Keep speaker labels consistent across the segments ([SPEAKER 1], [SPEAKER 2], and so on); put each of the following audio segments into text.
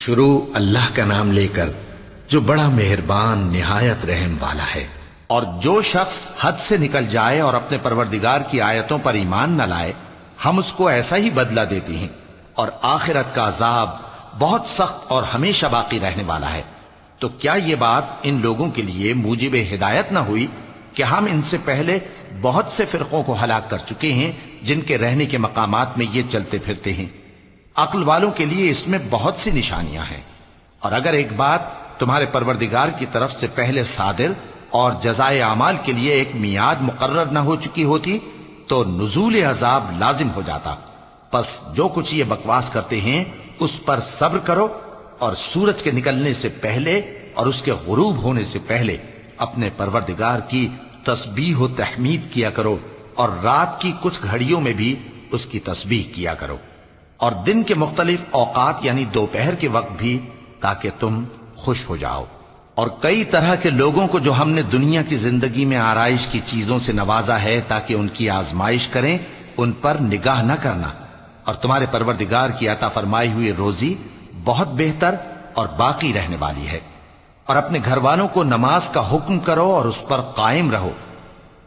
[SPEAKER 1] شروع اللہ کا نام لے کر جو بڑا مہربان نہایت رحم والا ہے۔ اور جو شخص حد سے نکل جائے اور اپنے پروردگار کی آیتوں پر ایمان نہ لائے ہم اس کو ایسا ہی بدلہ دیتے ہیں، اور آخرت کا عذاب بہت سخت اور ہمیشہ باقی رہنے والا ہے۔ تو کیا یہ بات ان لوگوں کے لیے موجب ہدایت نہ ہوئی کہ ہم ان سے پہلے بہت سے فرقوں کو ہلاک کر چکے ہیں جن کے رہنے کے مقامات میں یہ چلتے پھرتے ہیں۔ عقل والوں کے لیے اس میں بہت سی نشانیاں ہیں، اور اگر ایک بات تمہارے پروردگار کی طرف سے پہلے صادر اور جزائے اعمال کے لیے ایک میعاد مقرر نہ ہو چکی ہوتی تو نزول عذاب لازم ہو جاتا۔ پس جو کچھ یہ بکواس کرتے ہیں اس پر صبر کرو، اور سورج کے نکلنے سے پہلے اور اس کے غروب ہونے سے پہلے اپنے پروردگار کی تسبیح و تحمید کیا کرو، اور رات کی کچھ گھڑیوں میں بھی اس کی تسبیح کیا کرو، اور دن کے مختلف اوقات یعنی دوپہر کے وقت بھی، تاکہ تم خوش ہو جاؤ۔ اور کئی طرح کے لوگوں کو جو ہم نے دنیا کی زندگی میں آرائش کی چیزوں سے نوازا ہے تاکہ ان کی آزمائش کریں، ان پر نگاہ نہ کرنا، اور تمہارے پروردگار کی عطا فرمائی ہوئی روزی بہت بہتر اور باقی رہنے والی ہے۔ اور اپنے گھر والوں کو نماز کا حکم کرو اور اس پر قائم رہو۔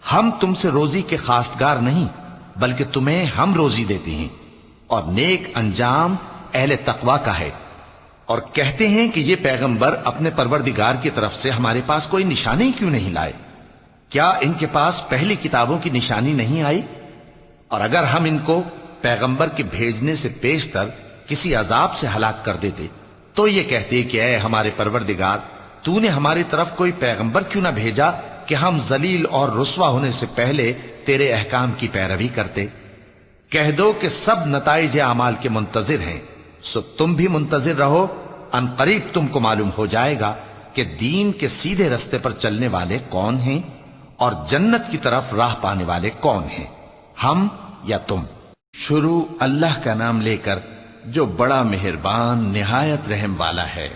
[SPEAKER 1] ہم تم سے روزی کے خواستگار نہیں، بلکہ تمہیں ہم روزی دیتے ہیں، اور نیک انجام اہل تقوی کا ہے۔ اور کہتے ہیں کہ یہ پیغمبر اپنے پروردگار کی طرف سے ہمارے پاس کوئی نشانی کیوں نہیں لائے؟ کیا ان کے پاس پہلی کتابوں کی نشانی نہیں آئی؟ اور اگر ہم ان کو پیغمبر کے بھیجنے سے پیشتر کسی عذاب سے ہلاک کر دیتے تو یہ کہتے کہ اے ہمارے پروردگار، تو نے ہماری طرف کوئی پیغمبر کیوں نہ بھیجا کہ ہم ذلیل اور رسوا ہونے سے پہلے تیرے احکام کی پیروی کرتے۔ کہہ دو کہ سب نتائج اعمال کے منتظر ہیں، سو تم بھی منتظر رہو، ان قریب تم کو معلوم ہو جائے گا کہ دین کے سیدھے رستے پر چلنے والے کون ہیں اور جنت کی طرف راہ پانے والے کون ہیں، ہم یا تم۔ شروع اللہ کا نام لے کر جو بڑا مہربان نہایت رحم والا ہے۔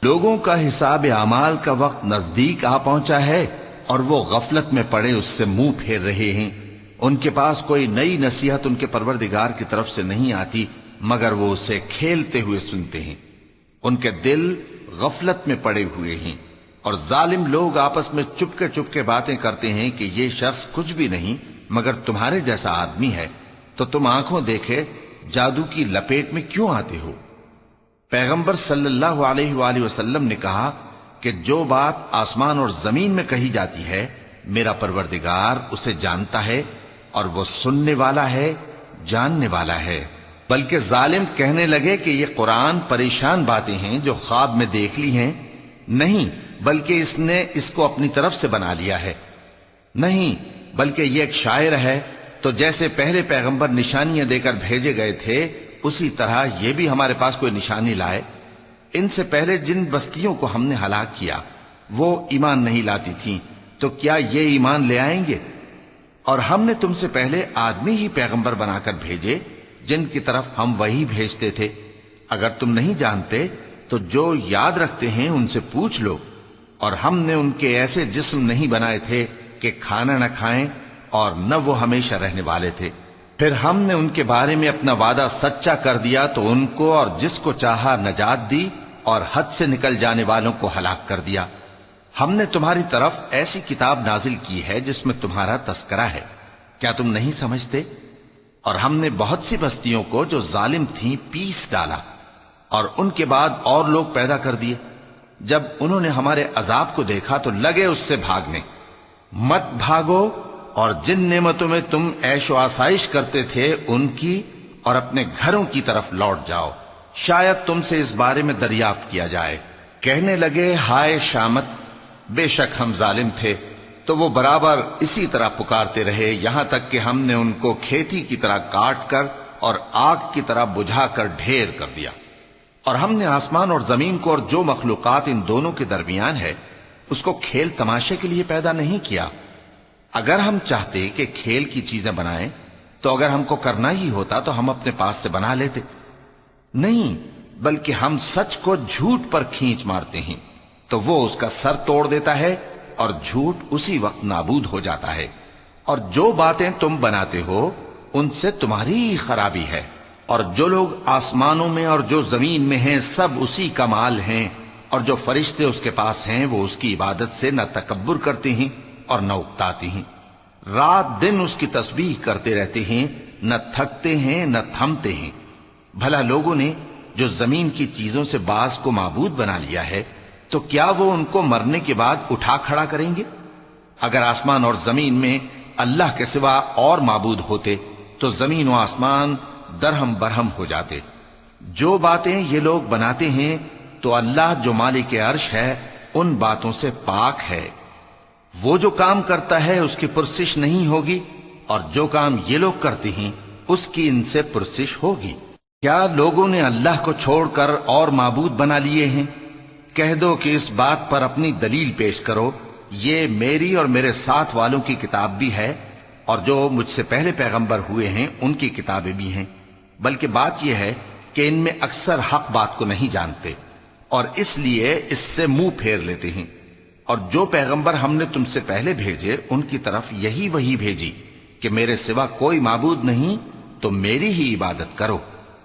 [SPEAKER 1] لوگوں کا حساب اعمال کا وقت نزدیک آ پہنچا ہے اور وہ غفلت میں پڑے اس سے منہ پھیر رہے ہیں۔ ان کے پاس کوئی نئی نصیحت ان کے پروردگار کی طرف سے نہیں آتی مگر وہ اسے کھیلتے ہوئے سنتے ہیں۔ ان کے دل غفلت میں پڑے ہوئے ہیں، اور ظالم لوگ آپس میں چپکے باتیں کرتے ہیں کہ یہ شخص کچھ بھی نہیں مگر تمہارے جیسا آدمی ہے، تو تم آنکھوں دیکھے جادو کی لپیٹ میں کیوں آتے ہو؟ پیغمبر صلی اللہ علیہ وآلہ وسلم نے کہا کہ جو بات آسمان اور زمین میں کہی جاتی ہے میرا پروردگار اسے جانتا ہے، اور وہ سننے والا ہے، جاننے والا ہے۔ بلکہ ظالم کہنے لگے کہ یہ قرآن پریشان باتیں ہیں جو خواب میں دیکھ لی ہیں، نہیں بلکہ اس نے اس کو اپنی طرف سے بنا لیا ہے، نہیں بلکہ یہ ایک شاعر ہے۔ تو جیسے پہلے پیغمبر نشانیاں دے کر بھیجے گئے تھے اسی طرح یہ بھی ہمارے پاس کوئی نشانی لائے۔ ان سے پہلے جن بستیوں کو ہم نے ہلاک کیا وہ ایمان نہیں لاتی تھیں، تو کیا یہ ایمان لے آئیں گے؟ اور ہم نے تم سے پہلے آدمی ہی پیغمبر بنا کر بھیجے جن کی طرف ہم وہی بھیجتے تھے۔ اگر تم نہیں جانتے تو جو یاد رکھتے ہیں ان سے پوچھ لو۔ اور ہم نے ان کے ایسے جسم نہیں بنائے تھے کہ کھانا نہ کھائیں اور نہ وہ ہمیشہ رہنے والے تھے۔ پھر ہم نے ان کے بارے میں اپنا وعدہ سچا کر دیا تو ان کو اور جس کو چاہا نجات دی، اور حد سے نکل جانے والوں کو ہلاک کر دیا۔ ہم نے تمہاری طرف ایسی کتاب نازل کی ہے جس میں تمہارا تذکرہ ہے، کیا تم نہیں سمجھتے؟ اور ہم نے بہت سی بستیوں کو جو ظالم تھیں پیس ڈالا، اور ان کے بعد اور لوگ پیدا کر دیے۔ جب انہوں نے ہمارے عذاب کو دیکھا تو لگے اس سے بھاگنے۔ مت بھاگو، اور جن نعمتوں میں تم عیش و آسائش کرتے تھے ان کی اور اپنے گھروں کی طرف لوٹ جاؤ، شاید تم سے اس بارے میں دریافت کیا جائے۔ کہنے لگے ہائے شامت، بے شک ہم ظالم تھے۔ تو وہ برابر اسی طرح پکارتے رہے یہاں تک کہ ہم نے ان کو کھیتی کی طرح کاٹ کر اور آگ کی طرح بجھا کر ڈھیر کر دیا۔ اور ہم نے آسمان اور زمین کو اور جو مخلوقات ان دونوں کے درمیان ہے اس کو کھیل تماشے کے لیے پیدا نہیں کیا۔ اگر ہم چاہتے کہ کھیل کی چیزیں بنائیں تو اگر ہم کو کرنا ہی ہوتا تو ہم اپنے پاس سے بنا لیتے، نہیں بلکہ ہم سچ کو جھوٹ پر کھینچ مارتے ہیں تو وہ اس کا سر توڑ دیتا ہے اور جھوٹ اسی وقت نابود ہو جاتا ہے۔ اور جو باتیں تم بناتے ہو ان سے تمہاری ہی خرابی ہے، اور جو لوگ آسمانوں میں اور جو زمین میں ہیں سب اسی کا مال ہیں، اور جو فرشتے اس کے پاس ہیں وہ اس کی عبادت سے نہ تکبر کرتے ہیں اور نہ اکتاتے ہیں، رات دن اس کی تسبیح کرتے رہتے ہیں، نہ تھکتے ہیں نہ تھمتے ہیں۔ بھلا لوگوں نے جو زمین کی چیزوں سے بعض کو معبود بنا لیا ہے، تو کیا وہ ان کو مرنے کے بعد اٹھا کھڑا کریں گے؟ اگر آسمان اور زمین میں اللہ کے سوا اور معبود ہوتے تو زمین و آسمان درہم برہم ہو جاتے۔ جو باتیں یہ لوگ بناتے ہیں تو اللہ جو مالک عرش ہے ان باتوں سے پاک ہے۔ وہ جو کام کرتا ہے اس کی پرسش نہیں ہوگی، اور جو کام یہ لوگ کرتے ہیں اس کی ان سے پرسش ہوگی۔ کیا لوگوں نے اللہ کو چھوڑ کر اور معبود بنا لیے ہیں؟ کہہ دو کہ اس بات پر اپنی دلیل پیش کرو، یہ میری اور میرے ساتھ والوں کی کتاب بھی ہے، اور جو مجھ سے پہلے پیغمبر ہوئے ہیں ان کی کتابیں بھی ہیں، بلکہ بات یہ ہے کہ ان میں اکثر حق بات کو نہیں جانتے، اور اس لیے اس سے منہ پھیر لیتے ہیں۔ اور جو پیغمبر ہم نے تم سے پہلے بھیجے ان کی طرف یہی وحی بھیجی کہ میرے سوا کوئی معبود نہیں تو میری ہی عبادت کرو،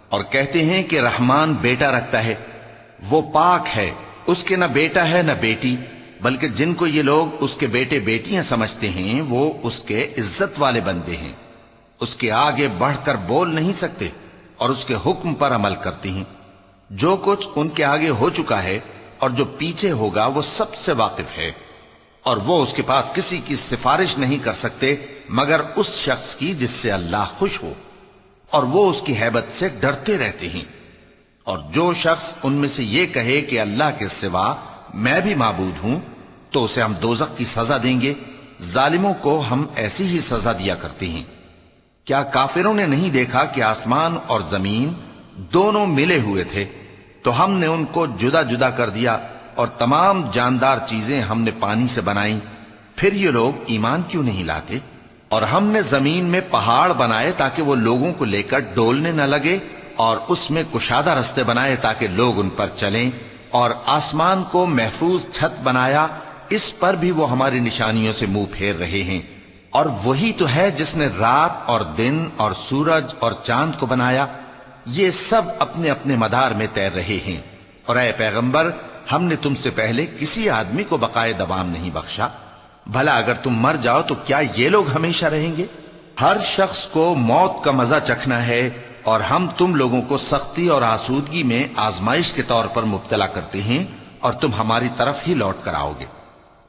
[SPEAKER 1] اور کہتے ہیں کہ رحمان بیٹا رکھتا ہے، وہ پاک ہے، اس کے نہ بیٹا ہے نہ بیٹی، بلکہ جن کو یہ لوگ اس کے بیٹے بیٹیاں سمجھتے ہیں وہ اس کے عزت والے بندے ہیں، اس کے آگے بڑھ کر بول نہیں سکتے اور اس کے حکم پر عمل کرتے ہیں۔ جو کچھ ان کے آگے ہو چکا ہے اور جو پیچھے ہوگا وہ سب سے واقف ہے، اور وہ اس کے پاس کسی کی سفارش نہیں کر سکتے مگر اس شخص کی جس سے اللہ خوش ہو، اور وہ اس کی ہیبت سے ڈرتے رہتے ہیں۔ اور جو شخص ان میں سے یہ کہے کہ اللہ کے سوا میں بھی معبود ہوں تو اسے ہم دوزخ کی سزا دیں گے، ظالموں کو ہم ایسی ہی سزا دیا کرتے ہیں۔ کیا کافروں نے نہیں دیکھا کہ آسمان اور زمین دونوں ملے ہوئے تھے تو ہم نے ان کو جدا جدا کر دیا، اور تمام جاندار چیزیں ہم نے پانی سے بنائیں، پھر یہ لوگ ایمان کیوں نہیں لاتے؟ اور ہم نے زمین میں پہاڑ بنائے تاکہ وہ لوگوں کو لے کر ڈولنے نہ لگے، اور اس میں کشادہ رستے بنائے تاکہ لوگ ان پر چلیں، اور آسمان کو محفوظ چھت بنایا، اس پر بھی وہ ہماری نشانیوں سے منہ پھیر رہے ہیں۔ اور وہی تو ہے جس نے رات اور دن اور سورج اور چاند کو بنایا، یہ سب اپنے اپنے مدار میں تیر رہے ہیں۔ اور اے پیغمبر، ہم نے تم سے پہلے کسی آدمی کو بقائے دوام نہیں بخشا، بھلا اگر تم مر جاؤ تو کیا یہ لوگ ہمیشہ رہیں گے؟ ہر شخص کو موت کا مزہ چکھنا ہے، اور ہم تم لوگوں کو سختی اور آسودگی میں آزمائش کے طور پر مبتلا کرتے ہیں، اور تم ہماری طرف ہی لوٹ کر آؤ گے۔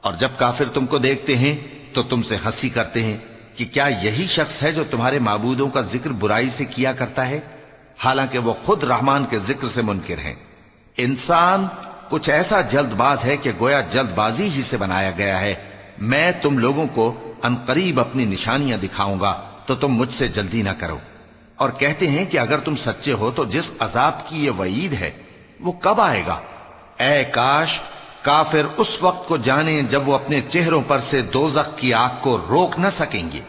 [SPEAKER 1] اور جب کافر تم کو دیکھتے ہیں تو تم سے ہنسی کرتے ہیں کہ کیا یہی شخص ہے جو تمہارے معبودوں کا ذکر برائی سے کیا کرتا ہے، حالانکہ وہ خود رحمان کے ذکر سے منکر ہیں۔ انسان کچھ ایسا جلد باز ہے کہ گویا جلد بازی ہی سے بنایا گیا ہے۔ میں تم لوگوں کو عنقریب اپنی نشانیاں دکھاؤں گا تو تم مجھ سے جلدی نہ کرو۔ اور کہتے ہیں کہ اگر تم سچے ہو تو جس عذاب کی یہ وعید ہے وہ کب آئے گا؟ اے کاش کافر اس وقت کو جانیں جب وہ اپنے چہروں پر سے دوزخ کی آگ کو روک نہ سکیں گے،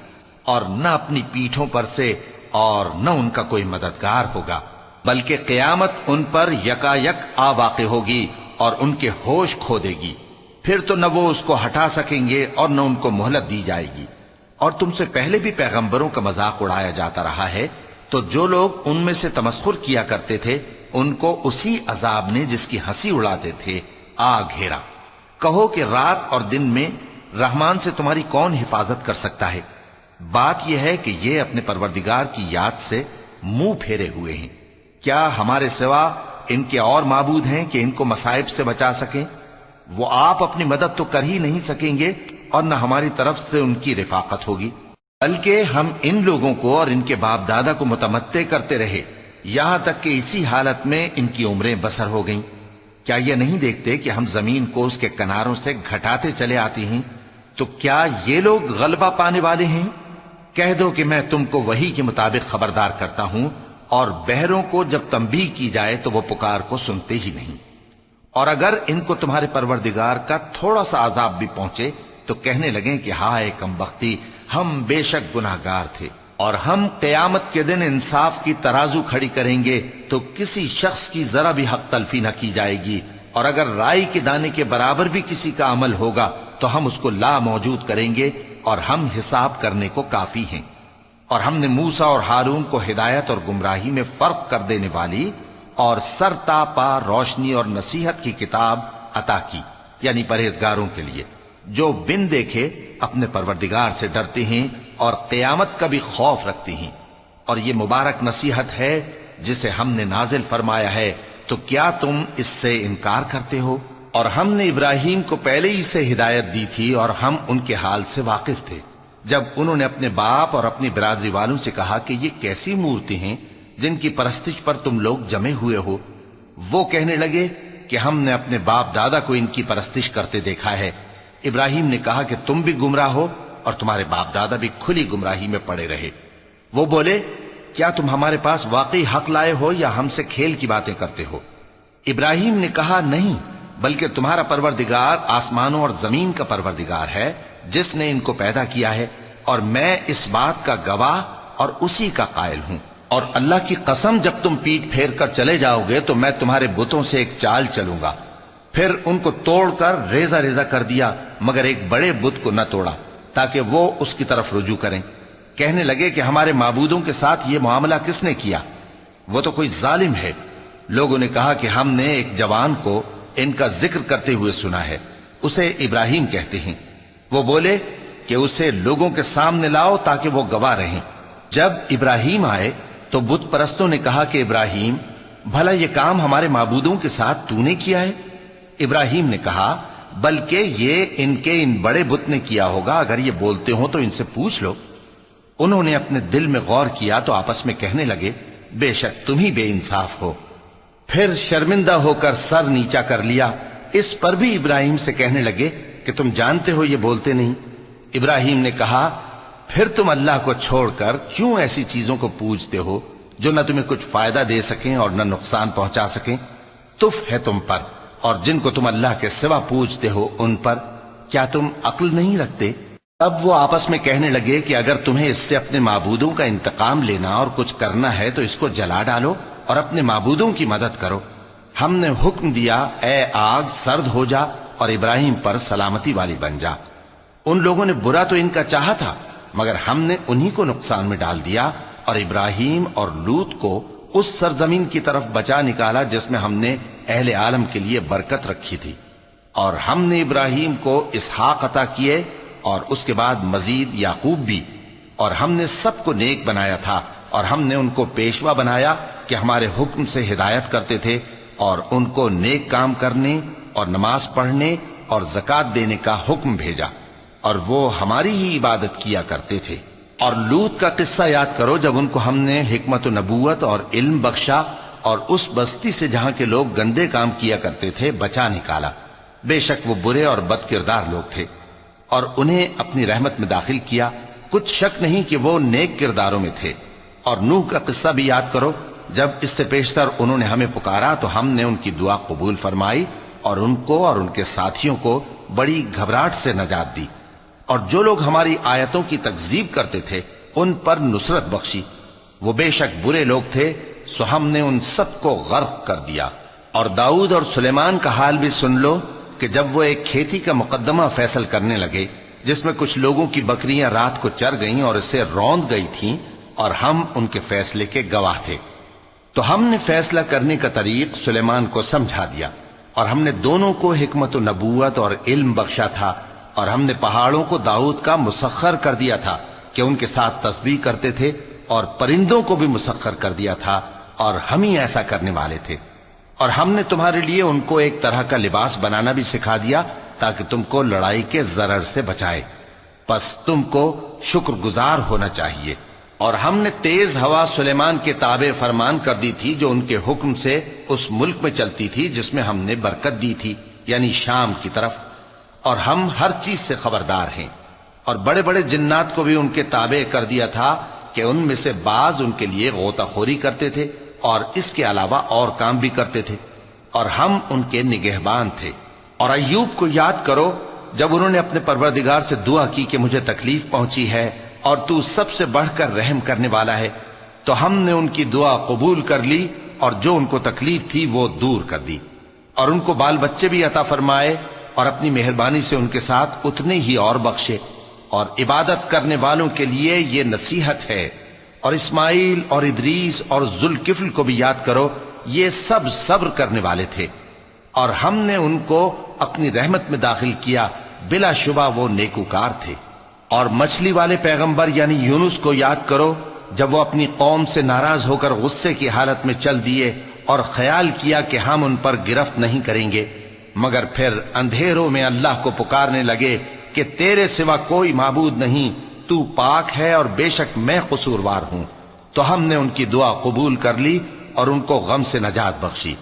[SPEAKER 1] اور نہ اپنی پیٹھوں پر سے، اور نہ ان کا کوئی مددگار ہوگا، بلکہ قیامت ان پر یکا یک آ واقع ہوگی اور ان کے ہوش کھو دے گی، پھر تو نہ وہ اس کو ہٹا سکیں گے اور نہ ان کو مہلت دی جائے گی۔ اور تم سے پہلے بھی پیغمبروں کا مذاق اڑایا جاتا رہا ہے، تو جو لوگ ان میں سے تمسخر کیا کرتے تھے ان کو اسی عذاب نے جس کی ہنسی اڑاتے تھے آ گھیرا۔ کہو کہ رات اور دن میں رحمان سے تمہاری کون حفاظت کر سکتا ہے؟ بات یہ ہے کہ یہ اپنے پروردگار کی یاد سے منہ پھیرے ہوئے ہیں۔ کیا ہمارے سوا ان کے اور معبود ہیں کہ ان کو مصائب سے بچا سکیں؟ وہ آپ اپنی مدد تو کر ہی نہیں سکیں گے، اور نہ ہماری طرف سے ان کی رفاقت ہوگی، بلکہ ہم ان لوگوں کو اور ان کے باپ دادا کو متمتع کرتے رہے یہاں تک کہ اسی حالت میں ان کی عمریں بسر ہو گئیں۔ کیا یہ نہیں دیکھتے کہ ہم زمین کو اس کے کناروں سے گھٹاتے چلے آتے ہیں؟ تو کیا یہ لوگ غلبہ پانے والے ہیں؟ کہہ دو کہ میں تم کو وحی کے مطابق خبردار کرتا ہوں، اور بہروں کو جب تنبیہ کی جائے تو وہ پکار کو سنتے ہی نہیں۔ اور اگر ان کو تمہارے پروردگار کا تھوڑا سا عذاب بھی پہنچے تو کہنے لگیں کہ ہائے کم بختی، ہم بے شک گناہگار تھے۔ اور ہم قیامت کے دن انصاف کی ترازو کھڑی کریں گے تو کسی شخص کی ذرا بھی حق تلفی نہ کی جائے گی، اور اگر رائی کے دانے کے برابر بھی کسی کا عمل ہوگا تو ہم اس کو لا موجود کریں گے، اور ہم حساب کرنے کو کافی ہیں۔ اور ہم نے موسیٰ اور ہارون کو ہدایت اور گمراہی میں فرق کر دینے والی اور سر تا پا روشنی اور نصیحت کی کتاب عطا کی، یعنی پرہیزگاروں کے لیے جو بن دیکھے اپنے پروردگار سے ڈرتے ہیں اور قیامت کا بھی خوف رکھتے ہیں۔ اور یہ مبارک نصیحت ہے جسے ہم نے نازل فرمایا ہے، تو کیا تم اس سے انکار کرتے ہو؟ اور ہم نے ابراہیم کو پہلے ہی سے ہدایت دی تھی اور ہم ان کے حال سے واقف تھے جب انہوں نے اپنے باپ اور اپنی برادری والوں سے کہا کہ یہ کیسی مورتی ہیں جن کی پرستش پر تم لوگ جمے ہوئے ہو۔ وہ کہنے لگے کہ ہم نے اپنے باپ دادا کو ان کی پرستش کرتے دیکھا ہے۔ ابراہیم نے کہا کہ تم بھی گمراہ ہو اور تمہارے باپ دادا بھی کھلی گمراہی میں پڑے رہے۔ وہ بولے، کیا تم ہمارے پاس واقعی حق لائے ہو یا ہم سے کھیل کی باتیں کرتے ہو؟ ابراہیم نے کہا، نہیں، بلکہ تمہارا پروردگار آسمانوں اور زمین کا پروردگار ہے جس نے ان کو پیدا کیا ہے، اور میں اس بات کا گواہ اور اسی کا قائل ہوں۔ اور اللہ کی قسم، جب تم پیٹ پھیر کر چلے جاؤ گے تو میں تمہارے بتوں سے ایک چال چلوں گا۔ پھر ان کو توڑ کر ریزہ ریزہ کر دیا، مگر ایک بڑے بت کو نہ توڑا تاکہ وہ اس کی طرف رجوع کریں۔ کہنے لگے کہ ہمارے معبودوں کے ساتھ یہ معاملہ کس نے کیا؟ وہ تو کوئی ظالم ہے۔ لوگوں نے کہا کہ ہم نے ایک جوان کو ان کا ذکر کرتے ہوئے سنا ہے، اسے ابراہیم کہتے ہیں۔ وہ بولے کہ اسے لوگوں کے سامنے لاؤ تاکہ وہ گواہ رہیں۔ جب ابراہیم آئے تو بت پرستوں نے کہا کہ ابراہیم، بھلا یہ کام ہمارے معبودوں کے ساتھ تو نے کیا ہے؟ ابراہیم نے کہا، بلکہ یہ ان بڑے بت نے کیا ہوگا، اگر یہ بولتے ہوں تو ان سے پوچھ لو۔ انہوں نے اپنے دل میں غور کیا تو آپس میں کہنے لگے، بے شک تم ہی بے انصاف ہو۔ پھر شرمندہ ہو کر سر نیچا کر لیا۔ اس پر بھی ابراہیم سے کہنے لگے کہ تم جانتے ہو یہ بولتے نہیں۔ ابراہیم نے کہا، پھر تم اللہ کو چھوڑ کر کیوں ایسی چیزوں کو پوجتے ہو جو نہ تمہیں کچھ فائدہ دے سکیں اور نہ نقصان پہنچا سکیں؟ تف ہے تم پر اور جن کو تم اللہ کے سوا پوجتے ہو ان پر، کیا تم عقل نہیں رکھتے؟ تب وہ آپس میں کہنے لگے کہ اگر تمہیں اس سے اپنے معبودوں کا انتقام لینا اور کچھ کرنا ہے تو اس کو جلا ڈالو اور اپنے معبودوں کی مدد کرو۔ ہم نے حکم دیا، اے آگ سرد ہو جا اور ابراہیم پر سلامتی والی بن جا۔ ان لوگوں نے برا تو ان کا چاہا تھا، مگر ہم نے انہی کو نقصان میں ڈال دیا اور ابراہیم اور لوط کو اس سرزمین کی طرف بچا نکالا جس میں ہم نے اہل عالم کے لیے برکت رکھی تھی۔ اور ہم نے ابراہیم کو اسحاق عطا کیے اور اس کے بعد مزید یعقوب بھی، اور ہم نے سب کو نیک بنایا تھا اور ہم نے ان کو پیشوا بنایا کہ ہمارے حکم سے ہدایت کرتے تھے اور ان کو نیک کام کرنے اور نماز پڑھنے اور زکوٰۃ دینے کا حکم بھیجا، اور وہ ہماری ہی عبادت کیا کرتے تھے۔ اور لوط کا قصہ یاد کرو جب ان کو ہم نے حکمت و نبوت اور علم بخشا اور اس بستی سے جہاں کے لوگ گندے کام کیا کرتے تھے بچا نکالا۔ بے شک وہ برے اور بد کردار لوگ تھے، اور انہیں اپنی رحمت میں داخل کیا، کچھ شک نہیں کہ وہ نیک کرداروں میں تھے۔ اور نوح کا قصہ بھی یاد کرو، جب اس سے پیشتر انہوں نے ہمیں پکارا تو ہم نے ان کی دعا قبول فرمائی اور ان کو اور ان کے ساتھیوں کو بڑی گھبراہٹ سے نجات دی۔ اور جو لوگ ہماری آیتوں کی تکذیب کرتے تھے ان پر نصرت بخشی، وہ بے شک برے لوگ تھے، سو ہم نے ان سب کو غرق کر دیا۔ اور داؤد اور سلیمان کا حال بھی سن لو کہ جب وہ ایک کھیتی کا مقدمہ فیصل کرنے لگے جس میں کچھ لوگوں کی بکریاں رات کو چر گئیں اور اسے روند گئی تھیں، اور ہم ان کے فیصلے کے گواہ تھے، تو ہم نے فیصلہ کرنے کا طریق سلیمان کو سمجھا دیا، اور ہم نے دونوں کو حکمت و نبوت اور علم بخشا تھا، اور ہم نے پہاڑوں کو داؤد کا مسخر کر دیا تھا کہ ان کے ساتھ تسبیح کرتے تھے، اور پرندوں کو بھی مسخر کر دیا تھا، اور ہم ہی ایسا کرنے والے تھے۔ اور ہم نے تمہارے لیے ان کو ایک طرح کا لباس بنانا بھی سکھا دیا تاکہ تم کو لڑائی کے ضرر سے بچائے، پس تم کو شکر گزار ہونا چاہیے۔ اور ہم نے تیز ہوا سلیمان کے تابع فرمان کر دی تھی جو ان کے حکم سے اس ملک میں چلتی تھی جس میں ہم نے برکت دی تھی، یعنی شام کی طرف، اور ہم ہر چیز سے خبردار ہیں۔ اور بڑے بڑے جنات کو بھی ان کے تابع کر دیا تھا کہ ان میں سے بعض ان کے لیے غوطہ خوری کرتے تھے اور اس کے علاوہ اور کام بھی کرتے تھے، اور ہم ان کے نگہبان تھے۔ اور ایوب کو یاد کرو جب انہوں نے اپنے پروردگار سے دعا کی کہ مجھے تکلیف پہنچی ہے اور تو سب سے بڑھ کر رحم کرنے والا ہے، تو ہم نے ان کی دعا قبول کر لی اور جو ان کو تکلیف تھی وہ دور کر دی، اور ان کو بال بچے بھی عطا فرمائے اور اپنی مہربانی سے ان کے ساتھ اتنے ہی اور بخشے۔ اور عبادت کرنے والوں کے لیے یہ نصیحت ہے۔ اور اسماعیل اور ادریس اور ذوالکفل کو بھی یاد کرو، یہ سب صبر کرنے والے تھے، اور ہم نے ان کو اپنی رحمت میں داخل کیا، بلا شبہ وہ نیکوکار تھے۔ اور مچھلی والے پیغمبر یعنی یونس کو یاد کرو، جب وہ اپنی قوم سے ناراض ہو کر غصے کی حالت میں چل دیے اور خیال کیا کہ ہم ان پر گرفت نہیں کریں گے، مگر پھر اندھیروں میں اللہ کو پکارنے لگے کہ تیرے سوا کوئی معبود نہیں، تو پاک ہے اور بے شک میں قصوروار ہوں، تو ہم نے ان کی دعا قبول کر لی اور ان کو غم سے نجات بخشی،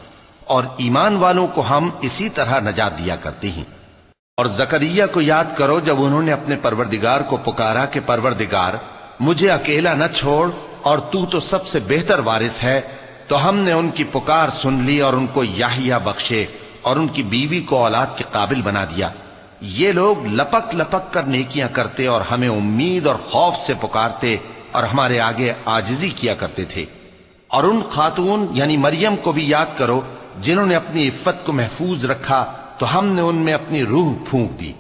[SPEAKER 1] اور ایمان والوں کو ہم اسی طرح نجات دیا کرتے ہیں۔ اور زکریا کو یاد کرو، جب انہوں نے اپنے پروردگار کو پکارا کہ پروردگار مجھے اکیلا نہ چھوڑ اور تو سب سے بہتر وارث ہے، تو ہم نے ان کی پکار سن لی اور ان کو یحییٰ بخشے اور ان کی بیوی کو اولاد کے قابل بنا دیا۔ یہ لوگ لپک لپک کر نیکیاں کرتے اور ہمیں امید اور خوف سے پکارتے اور ہمارے آگے عاجزی کیا کرتے تھے۔ اور ان خاتون یعنی مریم کو بھی یاد کرو، جنہوں نے اپنی عفت کو محفوظ رکھا، تو ہم نے ان میں اپنی روح پھونک دی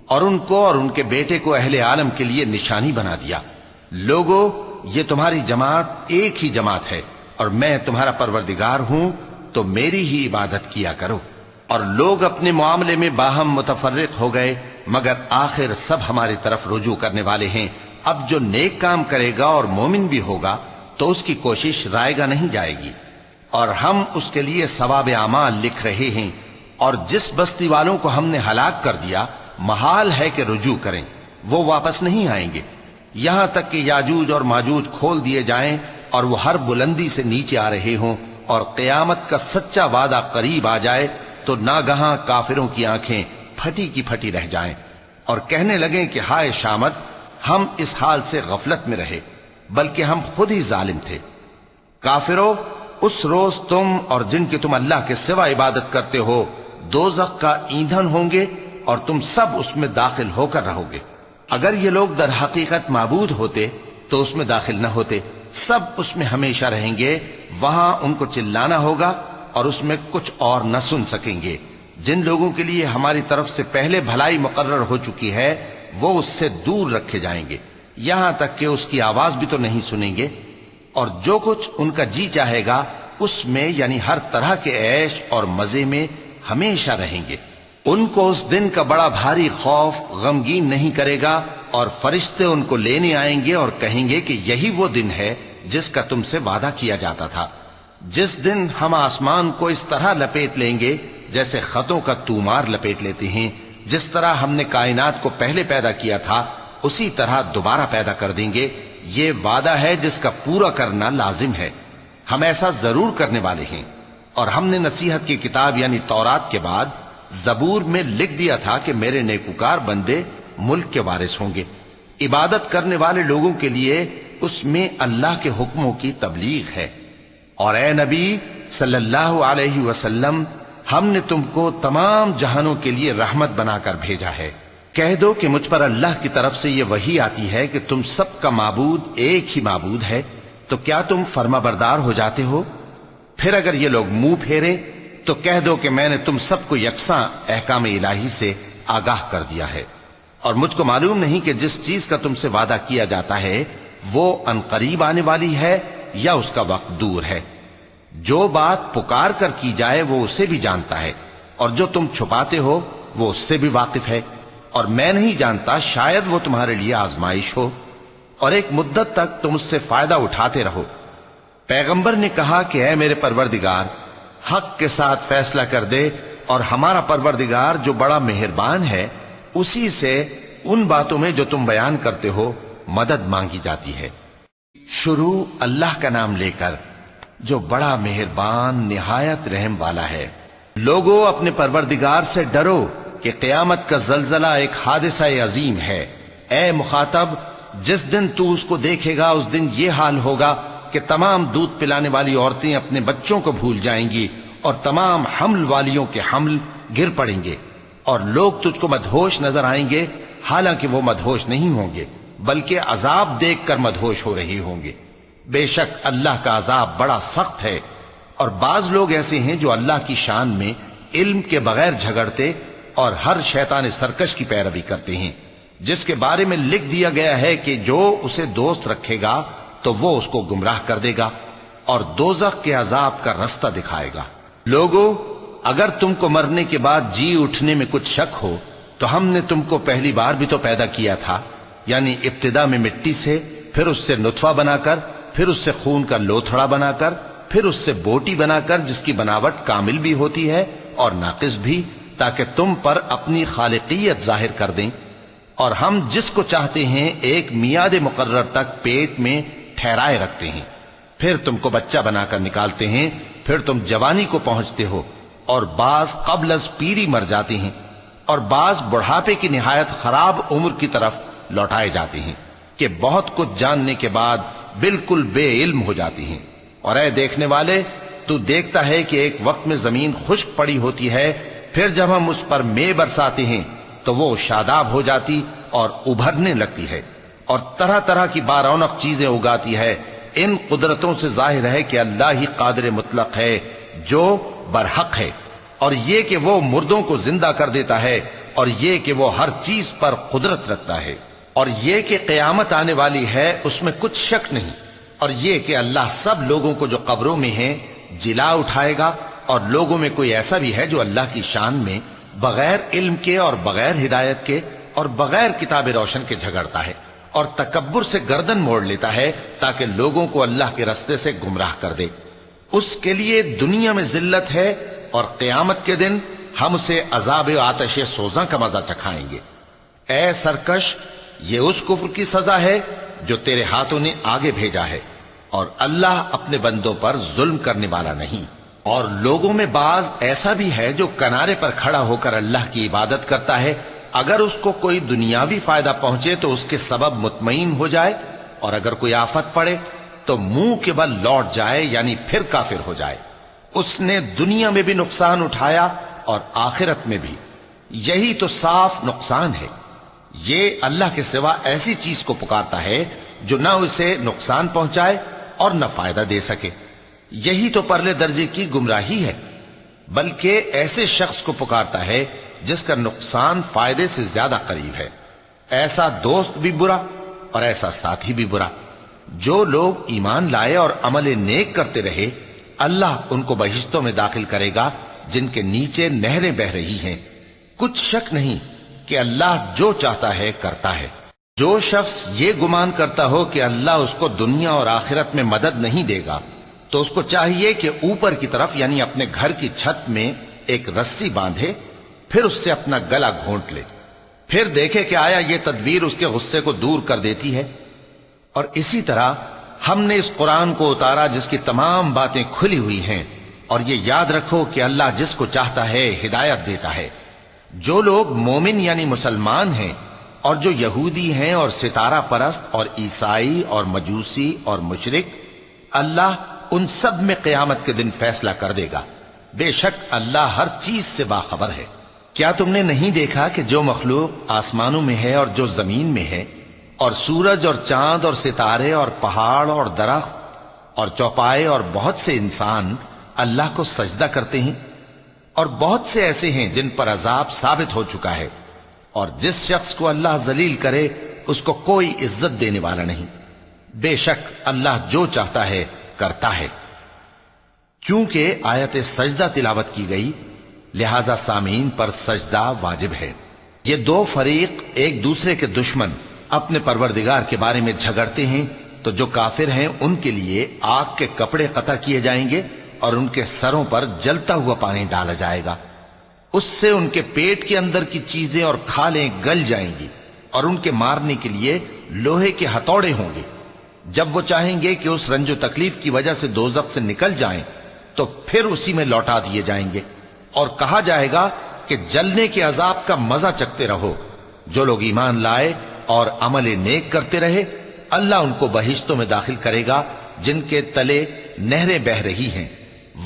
[SPEAKER 1] اور ان کو اور ان کے بیٹے کو اہل عالم کے لیے نشانی بنا دیا۔ لوگو، یہ تمہاری جماعت ایک ہی جماعت ہے اور میں تمہارا پروردگار ہوں، تو میری ہی عبادت کیا کرو۔ اور لوگ اپنے معاملے میں باہم متفرق ہو گئے، مگر آخر سب ہماری طرف رجوع کرنے والے ہیں۔ اب جو نیک کام کرے گا اور مومن بھی ہوگا تو اس کی کوشش رائے گا نہیں جائے گی، اور ہم اس کے لیے ثواب اعمال لکھ رہے ہیں۔ اور جس بستی والوں کو ہم نے ہلاک کر دیا، محال ہے کہ رجوع کریں، وہ واپس نہیں آئیں گے، یہاں تک کہ یاجوج اور ماجوج کھول دیے جائیں اور وہ ہر بلندی سے نیچے آ رہے ہوں، اور قیامت کا سچا وعدہ قریب آ جائے تو ناگہاں کافروں کی آنکھیں پھٹی کی پھٹی رہ جائیں اور کہنے لگیں کہ ہائے شامت، ہم اس حال سے غفلت میں رہے، بلکہ ہم خود ہی ظالم تھے۔ کافروں، اس روز تم اور جن کی تم اللہ کے سوا عبادت کرتے ہو دوزخ کا ایندھن ہوں گے، اور تم سب اس میں داخل ہو کر رہو گے۔ اگر یہ لوگ در حقیقت معبود ہوتے تو اس میں داخل نہ ہوتے، سب اس میں ہمیشہ رہیں گے، وہاں ان کو چلانا ہوگا اور اس میں کچھ اور نہ سن سکیں گے۔ جن لوگوں کے لیے ہماری طرف سے پہلے بھلائی مقرر ہو چکی ہے، وہ اس سے دور رکھے جائیں گے، یہاں تک کہ اس کی آواز بھی تو نہیں سنیں گے، اور جو کچھ ان کا جی چاہے گا اس میں یعنی ہر طرح کے عیش اور مزے میں ہمیشہ رہیں گے۔ ان کو اس دن کا بڑا بھاری خوف غمگین نہیں کرے گا، اور فرشتے ان کو لینے آئیں گے اور کہیں گے کہ یہی وہ دن ہے جس کا تم سے وعدہ کیا جاتا تھا، جس دن ہم آسمان کو اس طرح لپیٹ لیں گے جیسے خطوں کا تومار لپیٹ لیتے ہیں، جس طرح ہم نے کائنات کو پہلے پیدا کیا تھا اسی طرح دوبارہ پیدا کر دیں گے۔ یہ وعدہ ہے جس کا پورا کرنا لازم ہے، ہم ایسا ضرور کرنے والے ہیں۔ اور ہم نے نصیحت کی کتاب یعنی تورات کے بعد زبور میں لکھ دیا تھا کہ میرے نیکوکار بندے ملک کے وارث ہوں گے۔ عبادت کرنے والے لوگوں کے لیے اس میں اللہ کے حکموں کی تبلیغ ہے۔ اور اے نبی صلی اللہ علیہ وسلم، ہم نے تم کو تمام جہانوں کے لیے رحمت بنا کر بھیجا ہے۔ کہہ دو کہ مجھ پر اللہ کی طرف سے یہ وحی آتی ہے کہ تم سب کا معبود ایک ہی معبود ہے، تو کیا تم فرما بردار ہو جاتے ہو؟ پھر اگر یہ لوگ منہ پھیریں تو کہہ دو کہ میں نے تم سب کو یکساں احکام الہی سے آگاہ کر دیا ہے، اور مجھ کو معلوم نہیں کہ جس چیز کا تم سے وعدہ کیا جاتا ہے وہ عنقریب آنے والی ہے یا اس کا وقت دور ہے۔ جو بات پکار کر کی جائے وہ اسے بھی جانتا ہے، اور جو تم چھپاتے ہو وہ اس سے بھی واقف ہے، اور میں نہیں جانتا، شاید وہ تمہارے لیے آزمائش ہو، اور ایک مدت تک تم اس سے فائدہ اٹھاتے رہو۔ پیغمبر نے کہا کہ اے میرے پروردگار، حق کے ساتھ فیصلہ کر دے، اور ہمارا پروردگار جو بڑا مہربان ہے اسی سے ان باتوں میں جو تم بیان کرتے ہو مدد مانگی جاتی ہے۔ شروع اللہ کا نام لے کر جو بڑا مہربان نہایت رحم والا ہے۔ لوگو، اپنے پروردگار سے ڈرو کہ قیامت کا زلزلہ ایک حادثہ عظیم ہے۔ اے مخاطب، جس دن تو اس کو دیکھے گا اس دن یہ حال ہوگا کہ تمام دودھ پلانے والی عورتیں اپنے بچوں کو بھول جائیں گی، اور تمام حمل والیوں کے حمل گر پڑیں گے، اور لوگ تجھ کو مدہوش نظر آئیں گے، حالانکہ وہ مدہوش نہیں ہوں گے بلکہ عذاب دیکھ کر مدہوش ہو رہے ہوں گے۔ بے شک اللہ کا عذاب بڑا سخت ہے۔ اور بعض لوگ ایسے ہیں جو اللہ کی شان میں علم کے بغیر جھگڑتے اور ہر شیطان سرکش کی پیروی کرتے ہیں۔ جس کے بارے میں لکھ دیا گیا ہے کہ جو اسے دوست رکھے گا تو وہ اس کو گمراہ کر دے گا اور دوزخ کے عذاب کا رستہ دکھائے گا۔ لوگو، اگر تم کو مرنے کے بعد جی اٹھنے میں کچھ شک ہو تو ہم نے تم کو پہلی بار بھی تو پیدا کیا تھا، یعنی ابتدا میں مٹی سے، پھر اس سے نطفہ بنا کر، پھر اس سے خون کا لوتھڑا بنا کر، پھر اس سے بوٹی بنا کر جس کی بناوٹ کامل بھی ہوتی ہے اور ناقص بھی، تاکہ تم پر اپنی خالقیت ظاہر کر دیں۔ اور ہم جس کو چاہتے ہیں ایک میعاد مقرر تک پیٹ میں ٹھہرائے رکھتے ہیں، پھر تم کو بچہ بنا کر نکالتے ہیں، پھر تم جوانی کو پہنچتے ہو، اور بعض قبل از پیری مر جاتے ہیں، اور بعض بڑھاپے کی نہایت خراب عمر کی طرف لوٹائے جاتے ہیں کہ بہت کچھ جاننے کے بعد بالکل بے علم ہو جاتی ہیں۔ اور اے دیکھنے والے، تو دیکھتا ہے کہ ایک وقت میں زمین خشک پڑی ہوتی ہے، پھر جب ہم اس پر مے برساتے ہیں تو وہ شاداب ہو جاتی اور ابھرنے لگتی ہے اور طرح طرح کی بارونق چیزیں اگاتی ہے۔ ان قدرتوں سے ظاہر ہے کہ اللہ ہی قادر مطلق ہے جو برحق ہے، اور یہ کہ وہ مردوں کو زندہ کر دیتا ہے، اور یہ کہ وہ ہر چیز پر قدرت رکھتا ہے، اور یہ کہ قیامت آنے والی ہے اس میں کچھ شک نہیں، اور یہ کہ اللہ سب لوگوں کو جو قبروں میں ہیں جلا اٹھائے گا، اور لوگوں میں کوئی ایسا بھی ہے جو اللہ کی شان میں بغیر علم کے اور بغیر ہدایت کے اور بغیر کتاب روشن کے جھگڑتا ہے اور تکبر سے گردن موڑ لیتا ہے تاکہ لوگوں کو اللہ کے رستے سے گمراہ کر دے۔ اس کے لیے دنیا میں ذلت ہے، اور قیامت کے دن ہم اسے عذاب آتش سوزاں کا مزہ چکھائیں گے۔ اے سرکش، یہ اس کفر کی سزا ہے جو تیرے ہاتھوں نے آگے بھیجا ہے، اور اللہ اپنے بندوں پر ظلم کرنے والا نہیں۔ اور لوگوں میں بعض ایسا بھی ہے جو کنارے پر کھڑا ہو کر اللہ کی عبادت کرتا ہے، اگر اس کو کوئی دنیاوی فائدہ پہنچے تو اس کے سبب مطمئن ہو جائے، اور اگر کوئی آفت پڑے تو منہ کے بل لوٹ جائے، یعنی پھر کافر ہو جائے۔ اس نے دنیا میں بھی نقصان اٹھایا اور آخرت میں بھی، یہی تو صاف نقصان ہے۔ یہ اللہ کے سوا ایسی چیز کو پکارتا ہے جو نہ اسے نقصان پہنچائے اور نہ فائدہ دے سکے، یہی تو پرلے درجے کی گمراہی ہے۔ بلکہ ایسے شخص کو پکارتا ہے جس کا نقصان فائدے سے زیادہ قریب ہے۔ ایسا دوست بھی برا اور ایسا ساتھی بھی برا۔ جو لوگ ایمان لائے اور عمل نیک کرتے رہے، اللہ ان کو بہشتوں میں داخل کرے گا جن کے نیچے نہریں بہ رہی ہیں۔ کچھ شک نہیں کہ اللہ جو چاہتا ہے کرتا ہے۔ جو شخص یہ گمان کرتا ہو کہ اللہ اس کو دنیا اور آخرت میں مدد نہیں دے گا، تو اس کو چاہیے کہ اوپر کی طرف یعنی اپنے گھر کی چھت میں ایک رسی باندھے، پھر اس سے اپنا گلا گھونٹ لے، پھر دیکھے کہ آیا یہ تدبیر اس کے غصے کو دور کر دیتی ہے۔ اور اسی طرح ہم نے اس قرآن کو اتارا جس کی تمام باتیں کھلی ہوئی ہیں، اور یہ یاد رکھو کہ اللہ جس کو چاہتا ہے ہدایت دیتا ہے۔ جو لوگ مومن یعنی مسلمان ہیں اور جو یہودی ہیں اور ستارہ پرست اور عیسائی اور مجوسی اور مشرک، اللہ ان سب میں قیامت کے دن فیصلہ کر دے گا۔ بے شک اللہ ہر چیز سے باخبر ہے۔ کیا تم نے نہیں دیکھا کہ جو مخلوق آسمانوں میں ہے اور جو زمین میں ہے، اور سورج اور چاند اور ستارے اور پہاڑ اور درخت اور چوپائے اور بہت سے انسان اللہ کو سجدہ کرتے ہیں، اور بہت سے ایسے ہیں جن پر عذاب ثابت ہو چکا ہے، اور جس شخص کو اللہ ذلیل کرے اس کو کوئی عزت دینے والا نہیں۔ بے شک اللہ جو چاہتا ہے کرتا ہے۔ چونکہ آیت سجدہ تلاوت کی گئی لہذا سامعین پر سجدہ واجب ہے۔ یہ دو فریق ایک دوسرے کے دشمن اپنے پروردگار کے بارے میں جھگڑتے ہیں، تو جو کافر ہیں ان کے لیے آگ کے کپڑے قطع کیے جائیں گے اور ان کے سروں پر جلتا ہوا پانی ڈالا جائے گا، اس سے ان کے پیٹ کے اندر کی چیزیں اور کھالیں گل جائیں گی، اور ان کے مارنے کے لیے لوہے کے ہتھوڑے ہوں گے۔ جب وہ چاہیں گے کہ اس رنج و تکلیف کی وجہ سے دوزخ سے نکل جائیں تو پھر اسی میں لوٹا دیے جائیں گے، اور کہا جائے گا کہ جلنے کے عذاب کا مزہ چکھتے رہو۔ جو لوگ ایمان لائے اور عمل نیک کرتے رہے، اللہ ان کو بہشتوں میں داخل کرے گا جن کے تلے نہریں بہ رہی ہیں،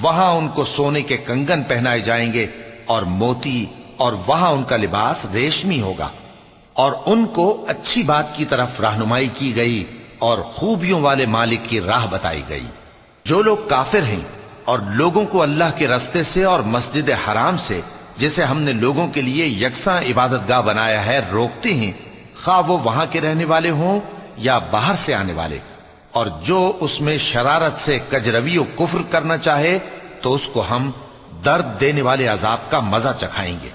[SPEAKER 1] وہاں ان کو سونے کے کنگن پہنائے جائیں گے اور موتی، اور وہاں ان کا لباس ریشمی ہوگا، اور ان کو اچھی بات کی طرف رہنمائی کی گئی اور خوبیوں والے مالک کی راہ بتائی گئی۔ جو لوگ کافر ہیں اور لوگوں کو اللہ کے رستے سے اور مسجد حرام سے جسے ہم نے لوگوں کے لیے یکساں عبادت گاہ بنایا ہے روکتے ہیں، خواہ وہ وہاں کے رہنے والے ہوں یا باہر سے آنے والے، اور جو اس میں شرارت سے کجروی و کفر کرنا چاہے تو اس کو ہم درد دینے والے عذاب کا مزہ چکھائیں گے۔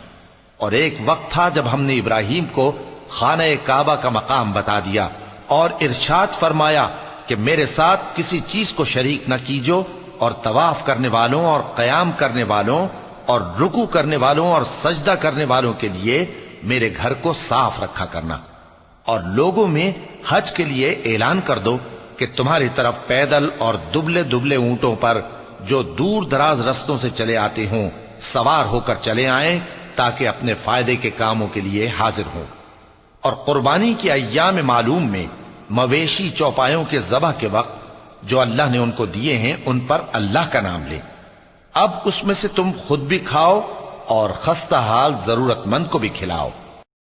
[SPEAKER 1] اور ایک وقت تھا جب ہم نے ابراہیم کو خانہ کعبہ کا مقام بتا دیا اور ارشاد فرمایا کہ میرے ساتھ کسی چیز کو شریک نہ کیجو، اور طواف کرنے والوں اور قیام کرنے والوں اور رکوع کرنے والوں اور سجدہ کرنے والوں کے لیے میرے گھر کو صاف رکھا کرنا، اور لوگوں میں حج کے لیے اعلان کر دو کہ تمہاری طرف پیدل اور دبلے دبلے اونٹوں پر جو دور دراز رستوں سے چلے آتے ہوں سوار ہو کر چلے آئیں، تاکہ اپنے فائدے کے کاموں کے لیے حاضر ہوں۔ اور قربانی کے ایام معلوم میں مویشی چوپایوں کے ذبح کے وقت جو اللہ نے ان کو دیے ہیں ان پر اللہ کا نام لیں۔ اب اس میں سے تم خود بھی کھاؤ اور خستہ حال ضرورت مند کو بھی کھلاؤ۔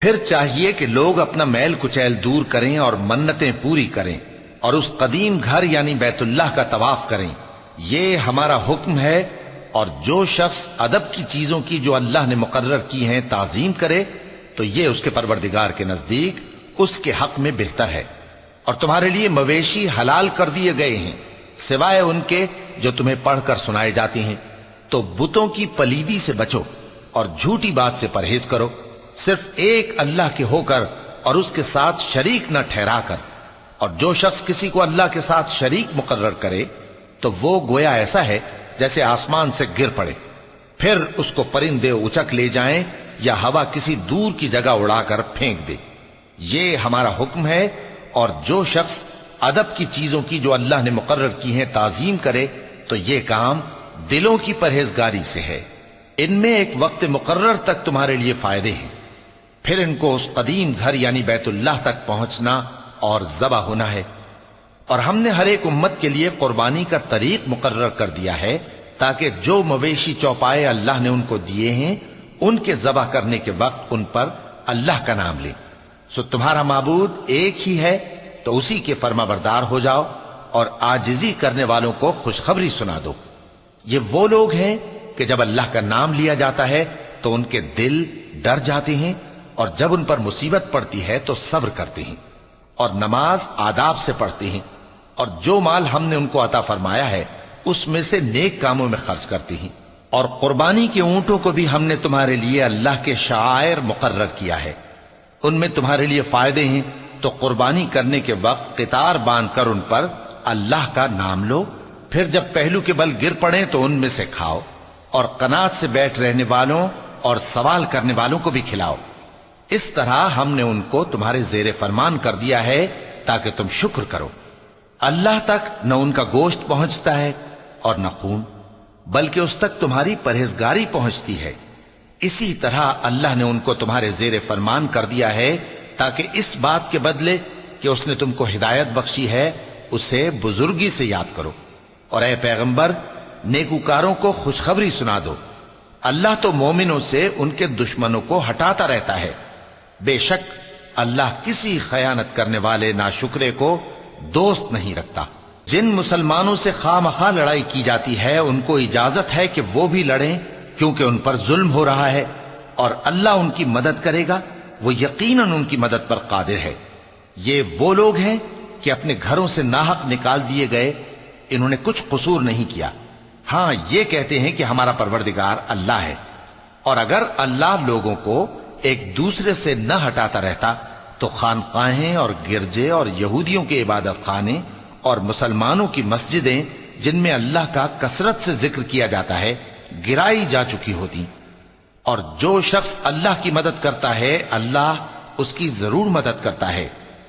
[SPEAKER 1] پھر چاہیے کہ لوگ اپنا میل کچیل دور کریں اور منتیں پوری کریں اور اس قدیم گھر یعنی بیت اللہ کا طواف کریں، یہ ہمارا حکم ہے۔ اور جو شخص ادب کی چیزوں کی جو اللہ نے مقرر کی ہیں تعظیم کرے تو یہ اس کے پروردگار کے نزدیک اس کے حق میں بہتر ہے۔ اور تمہارے لیے مویشی حلال کر دیے گئے ہیں سوائے ان کے جو تمہیں پڑھ کر سنائے جاتے ہیں، تو بتوں کی پلیدی سے بچو اور جھوٹی بات سے پرہیز کرو، صرف ایک اللہ کے ہو کر اور اس کے ساتھ شریک نہ ٹھہرا کر۔ اور جو شخص کسی کو اللہ کے ساتھ شریک مقرر کرے تو وہ گویا ایسا ہے جیسے آسمان سے گر پڑے، پھر اس کو پرندے اچک لے جائیں یا ہوا کسی دور کی جگہ اڑا کر پھینک دے۔ یہ ہمارا حکم ہے۔ اور جو شخص ادب کی چیزوں کی جو اللہ نے مقرر کی ہیں تعظیم کرے تو یہ کام دلوں کی پرہیزگاری سے ہے۔ ان میں ایک وقت مقرر تک تمہارے لیے فائدے ہیں، پھر ان کو اس قدیم گھر یعنی بیت اللہ تک پہنچنا اور ذبح ہونا ہے۔ اور ہم نے ہر ایک امت کے لیے قربانی کا طریق مقرر کر دیا ہے تاکہ جو مویشی چوپائے اللہ نے ان کو دیے ہیں ان کے ذبح کرنے کے وقت ان پر اللہ کا نام لیں۔ سو تمہارا معبود ایک ہی ہے تو اسی کے فرما بردار ہو جاؤ اور عاجزی کرنے والوں کو خوشخبری سنا دو۔ یہ وہ لوگ ہیں کہ جب اللہ کا نام لیا جاتا ہے تو ان کے دل ڈر جاتے ہیں، اور جب ان پر مصیبت پڑتی ہے تو صبر کرتے ہیں اور نماز آداب سے پڑھتے ہیں، اور جو مال ہم نے ان کو عطا فرمایا ہے اس میں سے نیک کاموں میں خرچ کرتے ہیں۔ اور قربانی کے اونٹوں کو بھی ہم نے تمہارے لیے اللہ کے شعائر مقرر کیا ہے، ان میں تمہارے لیے فائدے ہیں، تو قربانی کرنے کے وقت قطار باندھ کر ان پر اللہ کا نام لو، پھر جب پہلو کے بل گر پڑیں تو ان میں سے کھاؤ، اور قناعت سے بیٹھ رہنے والوں اور سوال کرنے والوں کو بھی کھلاؤ۔ اس طرح ہم نے ان کو تمہارے زیر فرمان کر دیا ہے تاکہ تم شکر کرو۔ اللہ تک نہ ان کا گوشت پہنچتا ہے اور نہ خون، بلکہ اس تک تمہاری پرہیزگاری پہنچتی ہے۔ اسی طرح اللہ نے ان کو تمہارے زیر فرمان کر دیا ہے تاکہ اس بات کے بدلے کہ اس نے تم کو ہدایت بخشی ہے اسے بزرگی سے یاد کرو۔ اور اے پیغمبر، نیکوکاروں کو خوشخبری سنا دو، اللہ تو مومنوں سے ان کے دشمنوں کو ہٹاتا رہتا ہے۔ بے شک اللہ کسی خیانت کرنے والے ناشکرے کو دوست نہیں رکھتا۔ جن مسلمانوں سے خواہ مخواہ لڑائی کی جاتی ہے ان کو اجازت ہے کہ وہ بھی لڑیں، کیونکہ ان پر ظلم ہو رہا ہے، اور اللہ ان کی مدد کرے گا، وہ یقیناً ان کی مدد پر قادر ہے۔ یہ وہ لوگ ہیں کہ اپنے گھروں سے ناحق نکال دیے گئے، انہوں نے کچھ قصور نہیں کیا، ہاں یہ کہتے ہیں کہ ہمارا پروردگار اللہ ہے۔ اور اگر اللہ لوگوں کو ایک دوسرے سے نہ ہٹاتا رہتا تو خانقاہیں اور گرجے اور یہودیوں کے عبادت خانے اور مسلمانوں کی مسجدیں جن میں اللہ کا کثرت سے ذکر کیا جاتا ہے گرائی جا چکی ہوتی۔ اور جو شخص اللہ کی مدد کرتا ہے اللہ اس کی ضرور مدد کرتا ہے،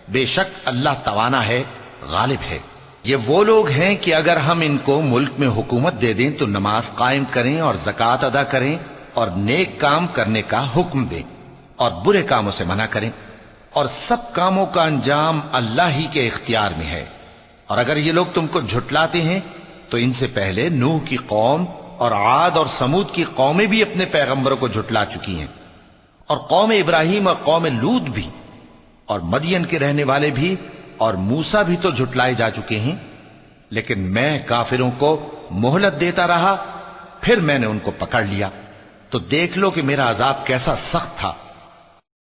[SPEAKER 1] بے شک اللہ توانا ہے، غالب ہے۔ یہ وہ لوگ ہیں کہ اگر ہم ان کو ملک میں حکومت دے دیں تو نماز قائم کریں اور زکوٰۃ ادا کریں اور نیک کام کرنے کا حکم دیں اور برے کاموں سے منع کریں، اور سب کاموں کا انجام اللہ ہی کے اختیار میں ہے۔ اور اگر یہ لوگ تم کو جھٹلاتے ہیں تو ان سے پہلے نوح کی قوم اور عاد اور سمود کی قومیں بھی اپنے پیغمبروں کو جھٹلا چکی ہیں، اور قوم ابراہیم اور قوم لوط بھی، اور مدین کے رہنے والے بھی، اور موسیٰ بھی تو جھٹلائے جا چکے ہیں۔ لیکن میں کافروں کو مہلت دیتا رہا، پھر میں نے ان کو پکڑ لیا، تو دیکھ لو کہ میرا عذاب کیسا سخت تھا۔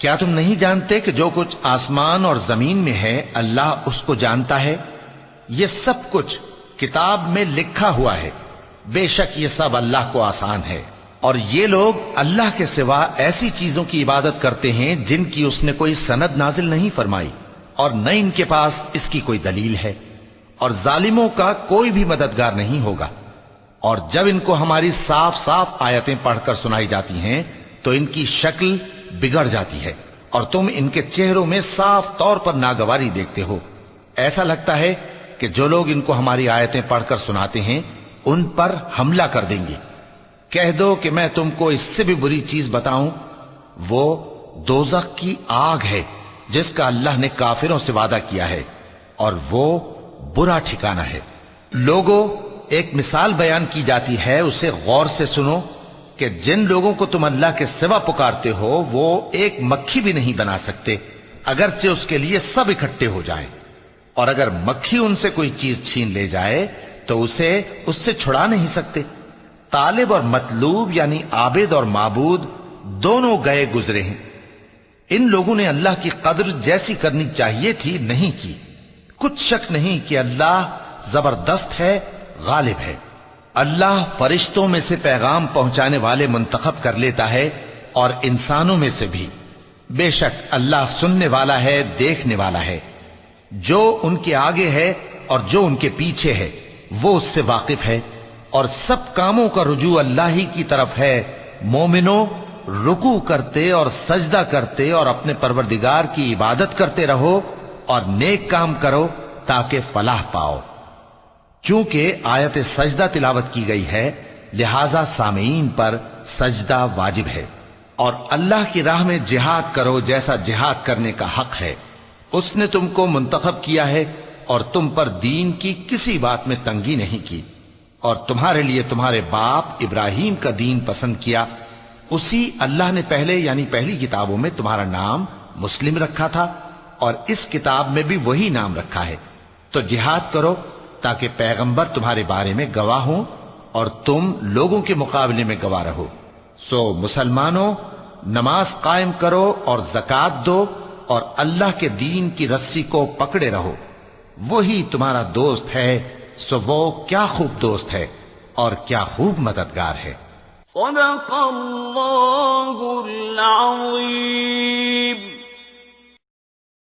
[SPEAKER 1] کیا تم نہیں جانتے کہ جو کچھ آسمان اور زمین میں ہے اللہ اس کو جانتا ہے؟ یہ سب کچھ کتاب میں لکھا ہوا ہے۔ بے شک یہ سب اللہ کو آسان ہے۔ اور یہ لوگ اللہ کے سوا ایسی چیزوں کی عبادت کرتے ہیں جن کی اس نے کوئی سند نازل نہیں فرمائی، اور نہ ان کے پاس اس کی کوئی دلیل ہے، اور ظالموں کا کوئی بھی مددگار نہیں ہوگا۔ اور جب ان کو ہماری صاف صاف آیتیں پڑھ کر سنائی جاتی ہیں تو ان کی شکل بگڑ جاتی ہے، اور تم ان کے چہروں میں صاف طور پر ناگواری دیکھتے ہو۔ ایسا لگتا ہے کہ جو لوگ ان کو ہماری آیتیں پڑھ کر سناتے ہیں ان پر حملہ کر دیں گے۔ کہہ دو کہ میں تم کو اس سے بھی بری چیز بتاؤں، وہ دوزخ کی آگ ہے جس کا اللہ نے کافروں سے وعدہ کیا ہے، اور وہ برا ٹھکانہ ہے۔ لوگوں، ایک مثال بیان کی جاتی ہے، اسے غور سے سنو کہ جن لوگوں کو تم اللہ کے سوا پکارتے ہو وہ ایک مکھی بھی نہیں بنا سکتے، اگرچہ اس کے لیے سب اکٹھے ہو جائیں۔ اور اگر مکھی ان سے کوئی چیز چھین لے جائے تو اسے اس سے چھڑا نہیں سکتے۔ طالب اور مطلوب یعنی عابد اور معبود دونوں گئے گزرے ہیں۔ ان لوگوں نے اللہ کی قدر جیسی کرنی چاہیے تھی نہیں کی۔ کچھ شک نہیں کہ اللہ زبردست ہے، غالب ہے۔ اللہ فرشتوں میں سے پیغام پہنچانے والے منتخب کر لیتا ہے اور انسانوں میں سے بھی۔ بے شک اللہ سننے والا ہے، دیکھنے والا ہے۔ جو ان کے آگے ہے اور جو ان کے پیچھے ہے وہ اس سے واقف ہے، اور سب کاموں کا رجوع اللہ ہی کی طرف ہے۔ مومنوں، رکوع کرتے اور سجدہ کرتے اور اپنے پروردگار کی عبادت کرتے رہو اور نیک کام کرو تاکہ فلاح پاؤ۔ چونکہ آیت سجدہ تلاوت کی گئی ہے لہذا سامعین پر سجدہ واجب ہے۔ اور اللہ کی راہ میں جہاد کرو جیسا جہاد کرنے کا حق ہے۔ اس نے تم کو منتخب کیا ہے اور تم پر دین کی کسی بات میں تنگی نہیں کی، اور تمہارے لیے تمہارے باپ ابراہیم کا دین پسند کیا۔ اسی اللہ نے پہلے یعنی پہلی کتابوں میں تمہارا نام مسلم رکھا تھا، اور اس کتاب میں بھی وہی نام رکھا ہے۔ تو جہاد کرو تاکہ پیغمبر تمہارے بارے میں گواہ ہوں اور تم لوگوں کے مقابلے میں گواہ رہو۔ سو مسلمانوں، نماز قائم کرو اور زکوٰۃ دو اور اللہ کے دین کی رسی کو پکڑے رہو، وہی تمہارا دوست ہے۔ سو وہ کیا خوب دوست ہے اور کیا خوب مددگار ہے۔
[SPEAKER 2] صدق اللہ العظیم۔